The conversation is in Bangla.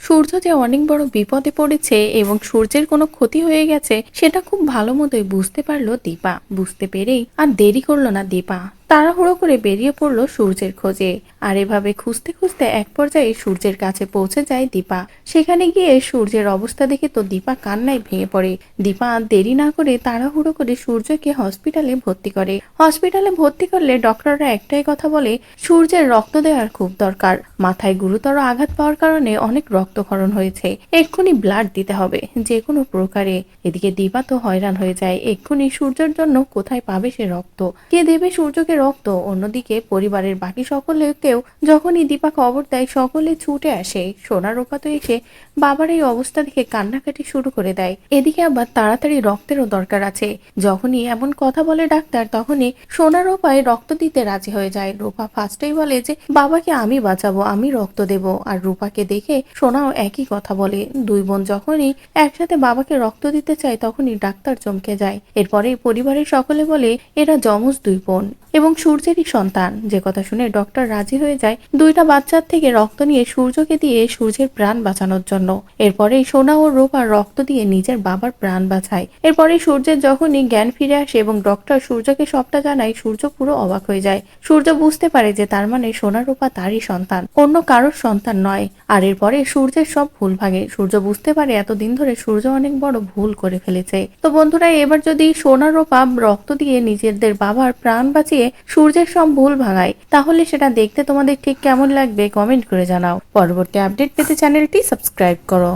সূর্য যে অনেক বড় বিপদে পড়েছে এবং সূর্যের কোনো ক্ষতি হয়ে গেছে সেটা খুব ভালো মতোই বুঝতে পারলো দীপা। বুঝতে পেরেই আর দেরি করলো না দীপা, তাড়াহুড়ো করে বেরিয়ে পড়লো সূর্যের খোঁজে। আর এভাবে খুঁজতে খুঁজতে এক পর্যায়ে সূর্যের কাছে পৌঁছে যায় দীপা। সেখানে গিয়ে সূর্যের অবস্থা দেখে তো দীপা কান্নায় ভেঙে পড়ে। দীপা আর দেরি না করে তাড়াহুড়ো করে সূর্যকে হসপিটালে ভর্তি করে। হসপিটালে ভর্তি করলে ডক্টররা একটাই কথা বলে, সূর্যের রক্ত দেওয়ার খুব দরকার। মাথায় গুরুতর আঘাত পাওয়ার কারণে অনেক রক্তক্ষরণ হয়েছে, এক্ষুনি ব্লাড দিতে হবে যে কোনো প্রকারে। এদিকে দীপা তো হয়রান হয়ে যায়, এক্ষুনি সূর্যের জন্য কোথায় পাবে সে রক্ত, কে দেবে সূর্যকে রক্ত। অন্যদিকে পরিবারের বাকি সকলেকেও যখনই দীপা খবর দেয় সকলে ছুটে আসে। সোনা রূপা তো এসে বাবার এই অবস্থা দেখে কান্নাকাটি শুরু করে দেয়। এদিকে আবার তাড়াতাড়ি রক্তেরও দরকার আছে। যখনই এমন কথা বলে ডাক্তার তখনই সোনা রূপায় রক্ত দিতে রাজি হয়ে যায়। রূপা ফার্স্টেই বলে যে বাবাকে আমি বাঁচাবো, আমি রক্ত দেব। আর রূপাকে দেখে সোনাও একই কথা বলে। দুই বোন যখনই একসাথে বাবাকে রক্ত দিতে চায় তখনই ডাক্তার চমকে যায়। এরপরে পরিবারের সকলে বলে এরা যমজ দুই বোন এবং সূর্যেরই সন্তান। যে কথা শুনে ডক্টর রাজি হয়ে যায় দুইটা বাচ্চার থেকে রক্ত নিয়ে সূর্যকে দিয়ে সূর্যের প্রাণ বাঁচানোর জন্য। এরপরে সোনা ও রূপা রক্ত দিয়ে নিজের বাবার প্রাণ বাঁচায়। এরপরে সূর্যের যখনই জ্ঞান ফিরে আসে এবং ডক্টর সূর্যকে সবটা জানায়, সূর্য পুরো অবাক হয়ে যায়। সূর্য বুঝতে পারে যে তার মানে সোনা রূপা তারই সন্তান, অন্য কারোর সন্তান নয়। আর এরপরে সূর্যের সব ভুল ভাঙে। সূর্য বুঝতে পারে এতদিন ধরে সূর্য অনেক বড় ভুল করে ফেলেছে। তো বন্ধুরা, এবার যদি সোনা রূপা রক্ত দিয়ে নিজেদের বাবার প্রাণ বাঁচিয়ে সূর্যের সব ভুল ভাঙায় তাহলে সেটা দেখতে তোমাদের ঠিক কেমন লাগবে কমেন্ট করে জানাও। পরবর্তী আপডেট পেতে চ্যানেলটি সাবস্ক্রাইব করো।